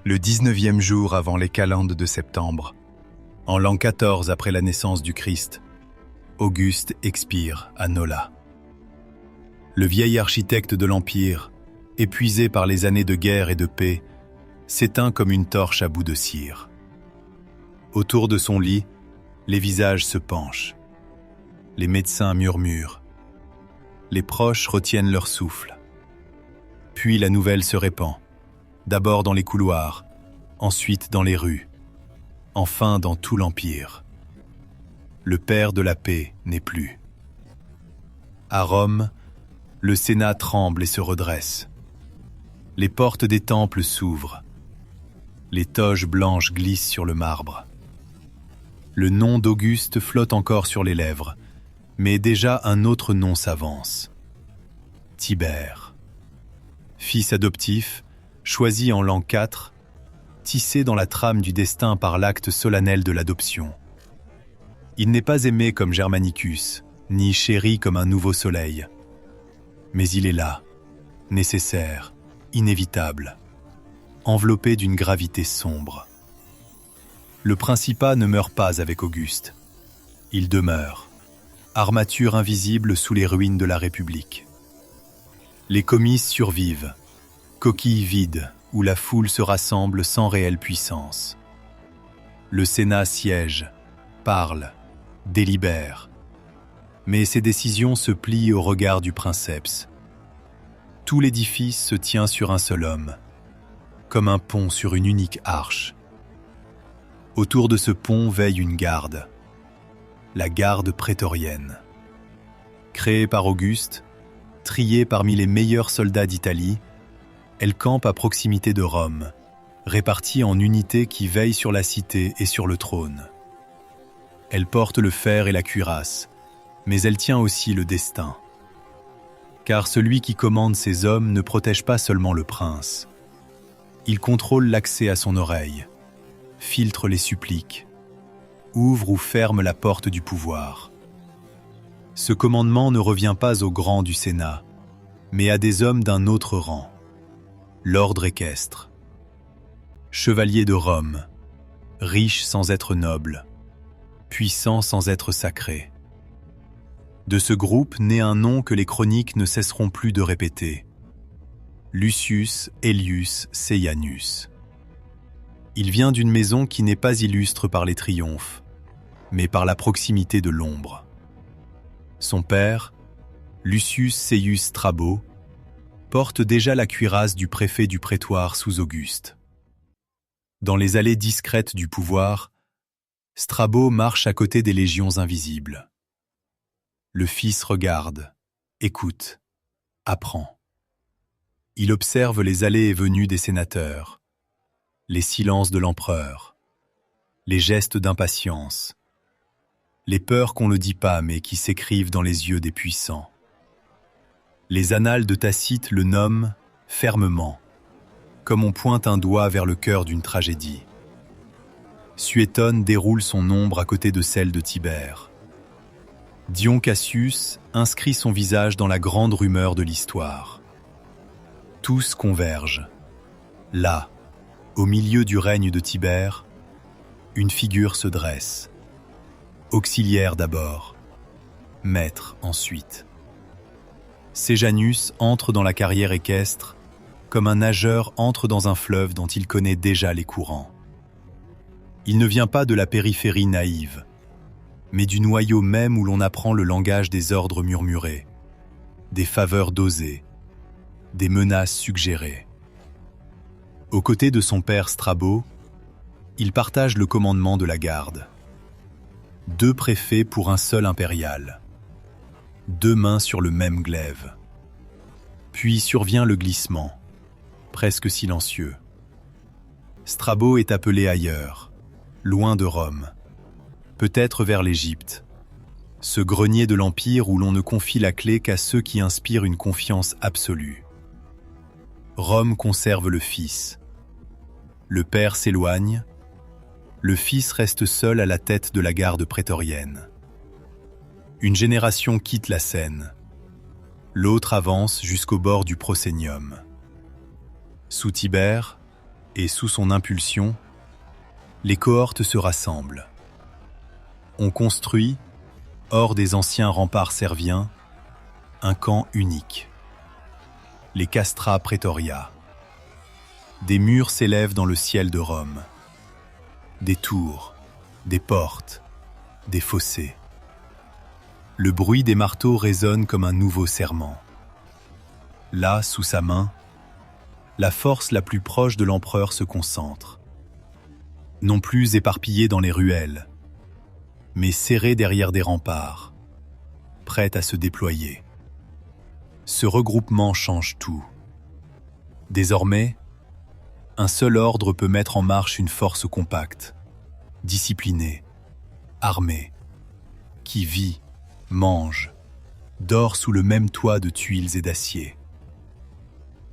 Le 19e jour avant les calendes de septembre, en l'an 14 après la naissance du Christ, Auguste expire à Nola. Le vieil architecte de l'Empire, épuisé par les années de guerre et de paix, s'éteint comme une torche à bout de cire. Autour de son lit, les visages se penchent. Les médecins murmurent. Les proches retiennent leur souffle. Puis la nouvelle se répand, d'abord dans les couloirs, ensuite dans les rues, enfin dans tout l'Empire. Le père de la paix n'est plus. À Rome, le Sénat tremble et se redresse. Les portes des temples s'ouvrent. Les toges blanches glissent sur le marbre. Le nom d'Auguste flotte encore sur les lèvres, mais déjà un autre nom s'avance. Tibère. Fils adoptif, choisi en l'an 4, tissé dans la trame du destin par l'acte solennel de l'adoption. Il n'est pas aimé comme Germanicus, ni chéri comme un nouveau soleil. Mais il est là, nécessaire, inévitable, enveloppé d'une gravité sombre. Le Principat ne meurt pas avec Auguste. Il demeure, armature invisible sous les ruines de la République. Les comices survivent, coquilles vides où la foule se rassemble sans réelle puissance. Le Sénat siège, parle, délibère. Mais ses décisions se plient au regard du princeps. Tout l'édifice se tient sur un seul homme, comme un pont sur une unique arche. Autour de ce pont veille une garde, la garde prétorienne. Créée par Auguste, triée parmi les meilleurs soldats d'Italie, elle campe à proximité de Rome, répartie en unités qui veillent sur la cité et sur le trône. Elle porte le fer et la cuirasse, mais elle tient aussi le destin. Car celui qui commande ses hommes ne protège pas seulement le prince. Il contrôle l'accès à son oreille, filtre les suppliques, ouvre ou ferme la porte du pouvoir. Ce commandement ne revient pas aux grands du Sénat, mais à des hommes d'un autre rang, l'ordre équestre. Chevalier de Rome, riche sans être noble, puissant sans être sacré. De ce groupe naît un nom que les chroniques ne cesseront plus de répéter. Lucius Aelius Seianus. Il vient d'une maison qui n'est pas illustre par les triomphes, mais par la proximité de l'ombre. Son père, Lucius Seius Strabo, porte déjà la cuirasse du préfet du prétoire sous Auguste. Dans les allées discrètes du pouvoir, Strabo marche à côté des légions invisibles. Le fils regarde, écoute, apprend. Il observe les allées et venues des sénateurs, les silences de l'empereur, les gestes d'impatience, les peurs qu'on ne dit pas mais qui s'écrivent dans les yeux des puissants. Les annales de Tacite le nomment fermement, comme on pointe un doigt vers le cœur d'une tragédie. Suétone déroule son ombre à côté de celle de Tibère. Dion Cassius inscrit son visage dans la grande rumeur de l'histoire. Tous convergent. Là, au milieu du règne de Tibère, une figure se dresse. Auxiliaire d'abord, maître ensuite. Séjanus entre dans la carrière équestre comme un nageur entre dans un fleuve dont il connaît déjà les courants. Il ne vient pas de la périphérie naïve, mais du noyau même où l'on apprend le langage des ordres murmurés, des faveurs dosées, des menaces suggérées. Aux côtés de son père Strabo, il partage le commandement de la garde. 2 préfets pour un seul impérial. 2 mains sur le même glaive. Puis survient le glissement, presque silencieux. Strabo est appelé ailleurs, loin de Rome, peut-être vers l'Égypte, ce grenier de l'Empire où l'on ne confie la clé qu'à ceux qui inspirent une confiance absolue. Rome conserve le fils. Le père s'éloigne, le fils reste seul à la tête de la garde prétorienne. Une génération quitte la scène. L'autre avance jusqu'au bord du Prosénium. Sous Tibère, Et sous son impulsion, les cohortes se rassemblent. On construit, hors des anciens remparts serviens, un camp unique. Les Castra Praetoria. Des murs s'élèvent dans le ciel de Rome. Des tours, des portes, des fossés. Le bruit des marteaux résonne comme un nouveau serment. Là, sous sa main, la force la plus proche de l'empereur se concentre. Non plus éparpillée dans les ruelles, mais serrée derrière des remparts, prête à se déployer. Ce regroupement change tout. Désormais, un seul ordre peut mettre en marche une force compacte, disciplinée, armée, qui vit, mange, dort sous le même toit de tuiles et d'acier.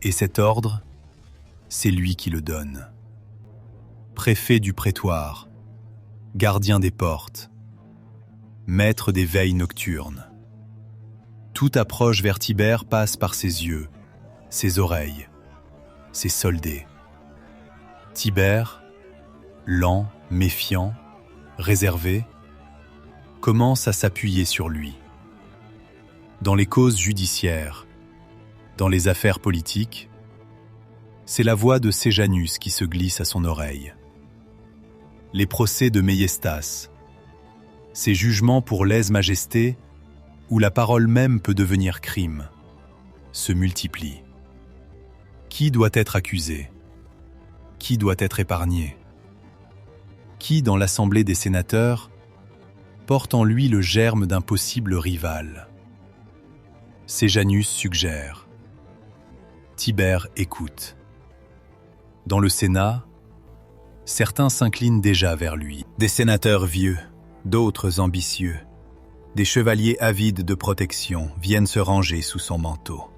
Et cet ordre, c'est lui qui le donne. Préfet du prétoire, gardien des portes, maître des veilles nocturnes. Toute approche vers Tibère passe par ses yeux, ses oreilles, ses soldés. Tibère, lent, méfiant, réservé, commence à s'appuyer sur lui. Dans les causes judiciaires, dans les affaires politiques, c'est la voix de Séjanus qui se glisse à son oreille. Les procès de Méiestas, ces jugements pour lèse-majesté, où la parole même peut devenir crime, se multiplient. Qui doit être accusé? Qui doit être épargné? Qui, dans l'assemblée des sénateurs, porte en lui le germe d'un possible rival? Séjanus suggère. Tibère écoute. Dans le Sénat, certains s'inclinent déjà vers lui. Des sénateurs vieux, d'autres ambitieux, des chevaliers avides de protection viennent se ranger sous son manteau.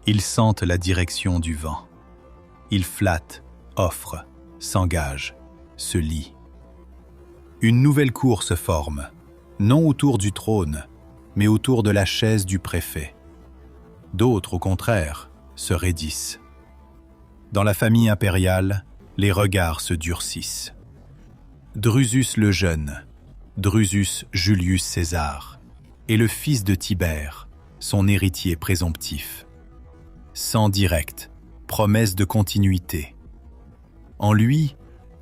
Ils sentent la direction du vent. Ils flattent, offrent, s'engagent, se lient. Une nouvelle cour se forme, non autour du trône, mais autour de la chaise du préfet. D'autres, au contraire, se raidissent. Dans la famille impériale, les regards se durcissent. Drusus le jeune, Drusus Julius César, est le fils de Tibère, son héritier présomptif. Sang direct, promesse de continuité. En lui,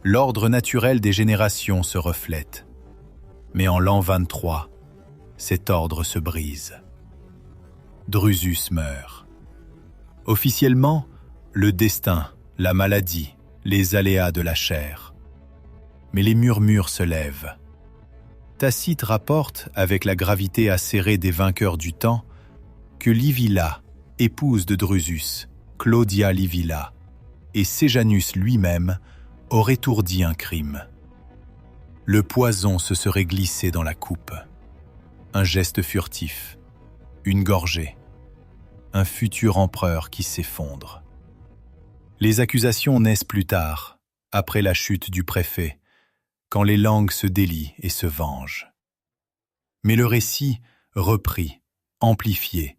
l'ordre naturel des générations se reflète. Mais en l'an 23, cet ordre se brise. Drusus meurt. Officiellement, le destin, la maladie, les aléas de la chair. Mais les murmures se lèvent. Tacite rapporte, avec la gravité acérée des vainqueurs du temps, que Livilla, épouse de Drusus, Claudia Livilla, et Séjanus lui-même auraient ourdi un crime. Le poison se serait glissé dans la coupe. Un geste furtif, une gorgée, un futur empereur qui s'effondre. Les accusations naissent plus tard, après la chute du préfet, quand les langues se délient et se vengent. Mais le récit, repris, amplifié,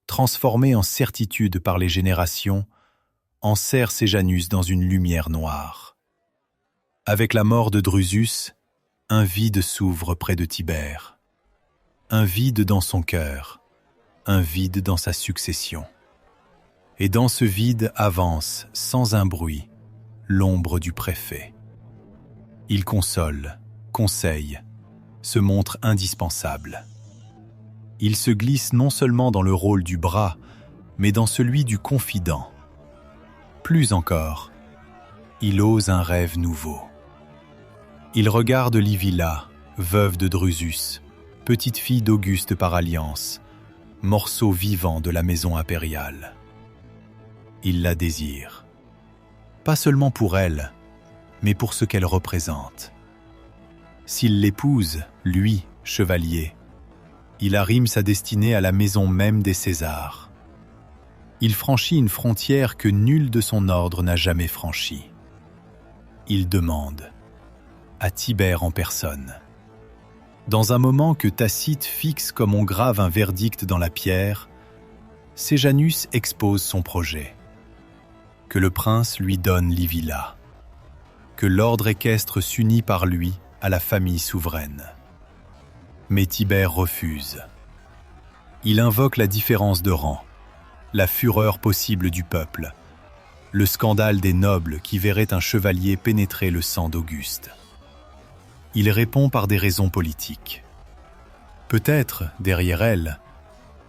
transformé en certitude par les générations, enserre Séjanus dans une lumière noire. Avec la mort de Drusus, un vide s'ouvre près de Tibère. Un vide dans son cœur, un vide dans sa succession. Et dans ce vide avance, sans un bruit, l'ombre du préfet. Il console, conseille, se montre indispensable. Il se glisse non seulement dans le rôle du bras, mais dans celui du confident. Plus encore, il ose un rêve nouveau. Il regarde Livilla, veuve de Drusus, petite fille d'Auguste par alliance, morceau vivant de la maison impériale. Il la désire. Pas seulement pour elle, mais pour ce qu'elle représente. S'il l'épouse, lui, chevalier, il arrime sa destinée à la maison même des Césars. Il franchit une frontière que nul de son ordre n'a jamais franchie. Il demande, à Tibère en personne. Dans un moment que Tacite fixe comme on grave un verdict dans la pierre, Séjanus expose son projet. que le prince lui donne Livilla, que l'ordre équestre s'unit par lui à la famille souveraine. Mais Tibère refuse. Il invoque la différence de rang, la fureur possible du peuple, le scandale des nobles qui verraient un chevalier pénétrer le sang d'Auguste. Il répond par des raisons politiques. Peut-être, derrière elle,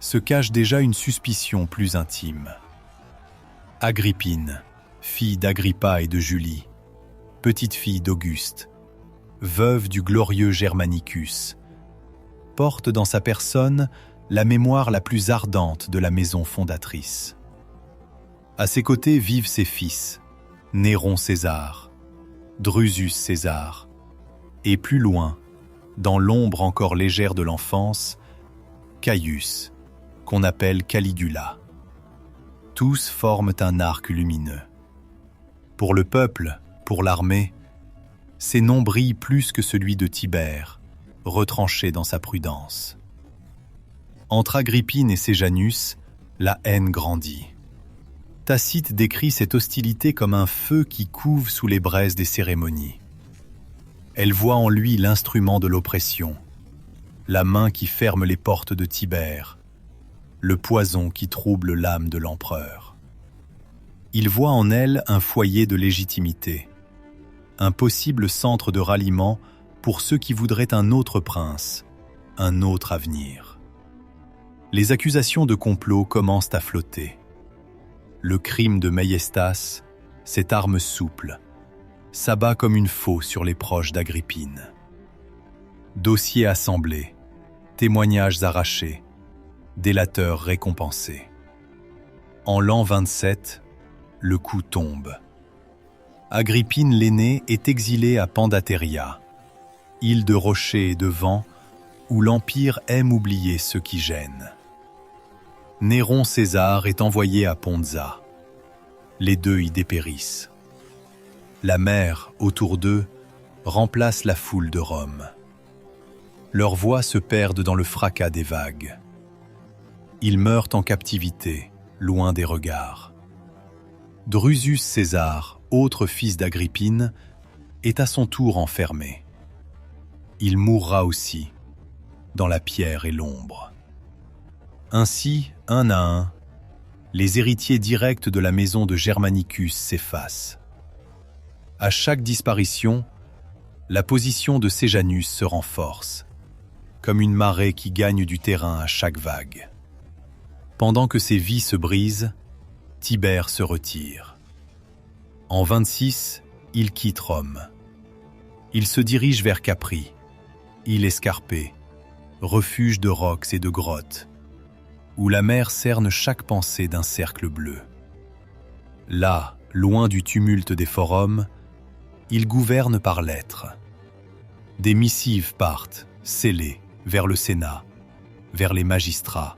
se cache déjà une suspicion plus intime. Agrippine, fille d'Agrippa et de Julie, petite-fille d'Auguste, veuve du glorieux Germanicus, porte dans sa personne la mémoire la plus ardente de la maison fondatrice. À ses côtés vivent ses fils, Néron César, Drusus César, et plus loin, dans l'ombre encore légère de l'enfance, Caius, qu'on appelle Caligula. Tous forment un arc lumineux. Pour le peuple, pour l'armée, ces noms brillent plus que celui de Tibère, retranché dans sa prudence. Entre Agrippine et Séjanus, la haine grandit. Tacite décrit cette hostilité comme un feu qui couve sous les braises des cérémonies. Elle voit en lui l'instrument de l'oppression, la main qui ferme les portes de Tibère, le poison qui trouble l'âme de l'empereur. Il voit en elle un foyer de légitimité, un possible centre de ralliement pour ceux qui voudraient un autre prince, un autre avenir. Les accusations de complot commencent à flotter. Le crime de Maïestas, cette arme souple, s'abat comme une faux sur les proches d'Agrippine. Dossiers assemblés, témoignages arrachés, délateurs récompensés. En l'an 27, le coup tombe. Agrippine l'aînée est exilée à Pandatéria, île de rochers et de vents où l'Empire aime oublier ceux qui gênent. Néron César est envoyé à Ponza. Les deux y dépérissent. La mer, autour d'eux, remplace la foule de Rome. Leurs voix se perdent dans le fracas des vagues. Ils meurent en captivité, loin des regards. Drusus César, autre fils d'Agrippine, est à son tour enfermé. Il mourra aussi, dans la pierre et l'ombre. Ainsi, un à un, les héritiers directs de la maison de Germanicus s'effacent. À chaque disparition, la position de Séjanus se renforce, comme une marée qui gagne du terrain à chaque vague. Pendant que ses vies se brisent, Tibère se retire. En 26, il quitte Rome. Il se dirige vers Capri, île escarpée, refuge de rocs et de grottes, où la mer cerne chaque pensée d'un cercle bleu. Là, loin du tumulte des forums, il gouverne par lettres. Des missives partent, scellées, vers le Sénat, vers les magistrats,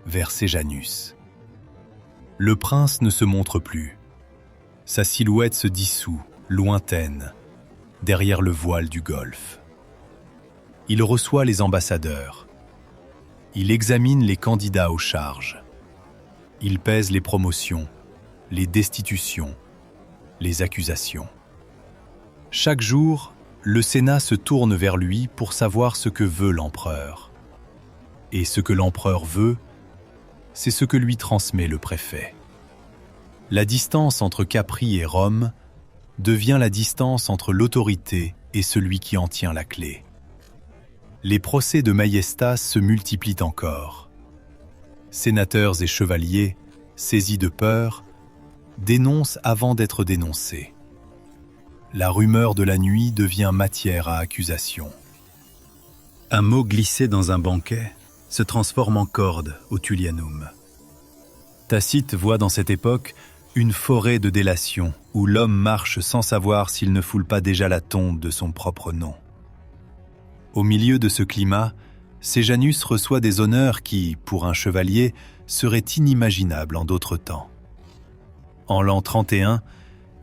vers Séjanus. Le prince ne se montre plus. Sa silhouette se dissout, lointaine, derrière le voile du Golfe. Il reçoit les ambassadeurs. Il examine les candidats aux charges. Il pèse les promotions, les destitutions, les accusations. Chaque jour, le Sénat se tourne vers lui pour savoir ce que veut l'empereur. Et ce que l'empereur veut, c'est ce que lui transmet le préfet. La distance entre Capri et Rome devient la distance entre l'autorité et celui qui en tient la clé. Les procès de Maïestas se multiplient encore. Sénateurs et chevaliers, saisis de peur, dénoncent avant d'être dénoncés. La rumeur de la nuit devient matière à accusation. Un mot glissé dans un banquet se transforme en corde au Tullianum. Tacite voit dans cette époque une forêt de délations où l'homme marche sans savoir s'il ne foule pas déjà la tombe de son propre nom. Au milieu de ce climat, Séjanus reçoit des honneurs qui, pour un chevalier, seraient inimaginables en d'autres temps. En l'an 31,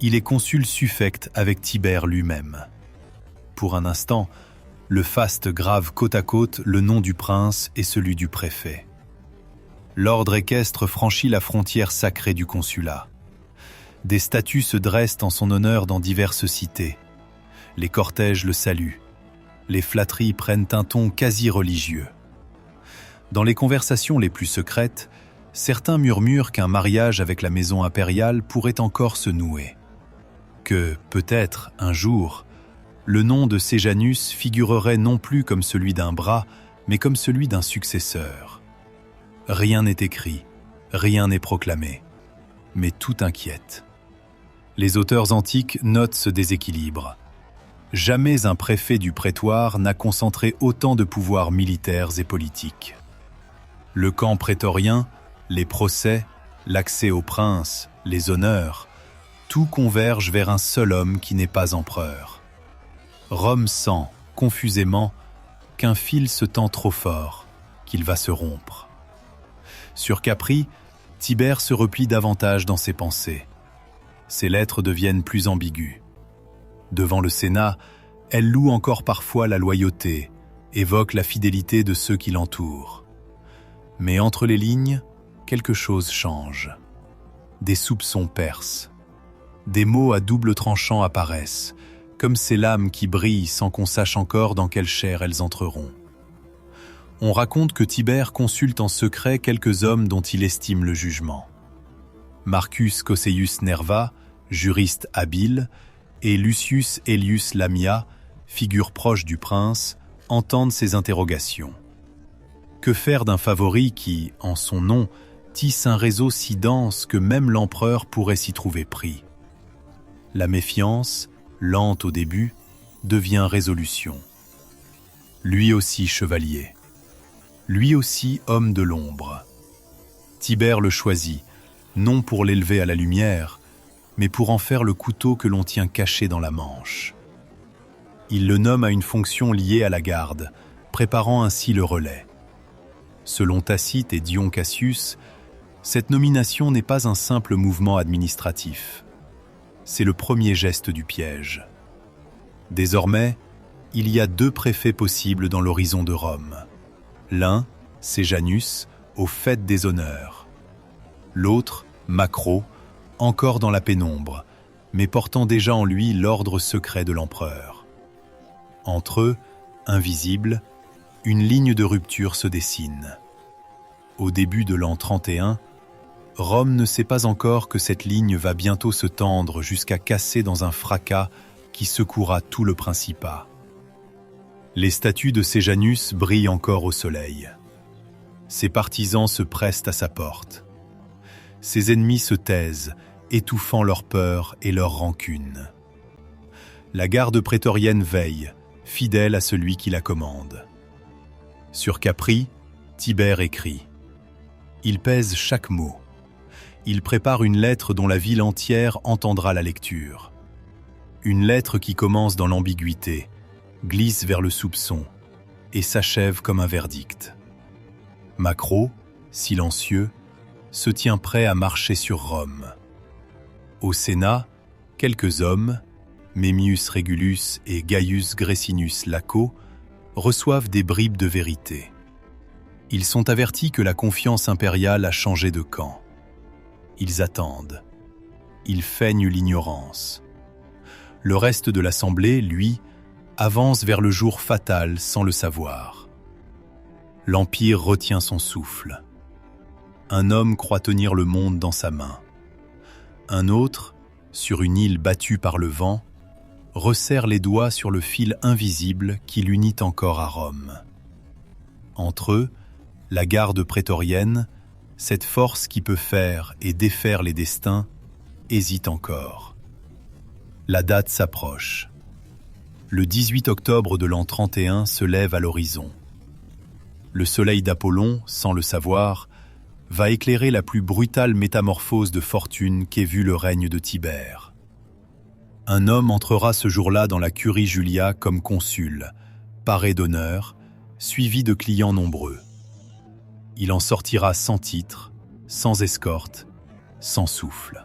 il est consul suffect avec Tibère lui-même. Pour un instant, le faste grave côte à côte le nom du prince et celui du préfet. L'ordre équestre franchit la frontière sacrée du consulat. Des statues se dressent en son honneur dans diverses cités. Les cortèges le saluent. Les flatteries prennent un ton quasi religieux. Dans les conversations les plus secrètes, certains murmurent qu'un mariage avec la maison impériale pourrait encore se nouer. Que, peut-être, un jour, le nom de Sejanus figurerait non plus comme celui d'un bras, mais comme celui d'un successeur. Rien n'est écrit, rien n'est proclamé, mais tout inquiète. Les auteurs antiques notent ce déséquilibre. Jamais un préfet du prétoire n'a concentré autant de pouvoirs militaires et politiques. Le camp prétorien, les procès, l'accès aux princes, les honneurs, tout converge vers un seul homme qui n'est pas empereur. Rome sent, confusément, qu'un fil se tend trop fort, qu'il va se rompre. Sur Capri, Tibère se replie davantage dans ses pensées. Ses lettres deviennent plus ambiguës. Devant le Sénat, elle loue encore parfois la loyauté, évoque la fidélité de ceux qui l'entourent. Mais entre les lignes, quelque chose change. Des soupçons percent. Des mots à double tranchant apparaissent, comme ces lames qui brillent sans qu'on sache encore dans quelle chair elles entreront. On raconte que Tibère consulte en secret quelques hommes dont il estime le jugement. Marcus Cosseius Nerva, juriste habile, et Lucius Aelius Lamia, figure proche du prince, entendent ses interrogations. Que faire d'un favori qui, en son nom, tisse un réseau si dense que même l'empereur pourrait s'y trouver pris? La méfiance, lente au début, devient résolution. Lui aussi chevalier. Lui aussi homme de l'ombre. Tibère le choisit, non pour l'élever à la lumière, mais pour en faire le couteau que l'on tient caché dans la manche. Il le nomme à une fonction liée à la garde, préparant ainsi le relais. Selon Tacite et Dion Cassius, cette nomination n'est pas un simple mouvement administratif. C'est le premier geste du piège. Désormais, il y a 2 préfets possibles dans l'horizon de Rome. L'un, Sejanus, aux fêtes des honneurs. L'autre, Macro, encore dans la pénombre, mais portant déjà en lui l'ordre secret de l'empereur. Entre eux, invisible, une ligne de rupture se dessine. Au début de l'an 31, Rome ne sait pas encore que cette ligne va bientôt se tendre jusqu'à casser dans un fracas qui secouera tout le principat. Les statues de Sejanus brillent encore au soleil. Ses partisans se pressent à sa porte. Ses ennemis se taisent, étouffant leur peur et leur rancune. La garde prétorienne veille, fidèle à celui qui la commande. Sur Capri, Tibère écrit. Il pèse chaque mot. Il prépare une lettre dont la ville entière entendra la lecture. Une lettre qui commence dans l'ambiguïté, glisse vers le soupçon et s'achève comme un verdict. Macro, silencieux, se tient prêt à marcher sur Rome. Au Sénat, quelques hommes, Memmius Regulus et Gaius Gressinus Laco, reçoivent des bribes de vérité. Ils sont avertis que la confiance impériale a changé de camp. Ils attendent. Ils feignent l'ignorance. Le reste de l'Assemblée, lui, avance vers le jour fatal sans le savoir. L'Empire retient son souffle. Un homme croit tenir le monde dans sa main. Un autre, sur une île battue par le vent, resserre les doigts sur le fil invisible qui l'unit encore à Rome. Entre eux, la garde prétorienne, cette force qui peut faire et défaire les destins, hésite encore. La date s'approche. Le 18 octobre de l'an 31 se lève à l'horizon. Le soleil d'Apollon, sans le savoir, va éclairer la plus brutale métamorphose de fortune qu'ait vue le règne de Tibère. Un homme entrera ce jour-là dans la Curie Julia comme consul, paré d'honneur, suivi de clients nombreux. Il en sortira sans titre, sans escorte, sans souffle.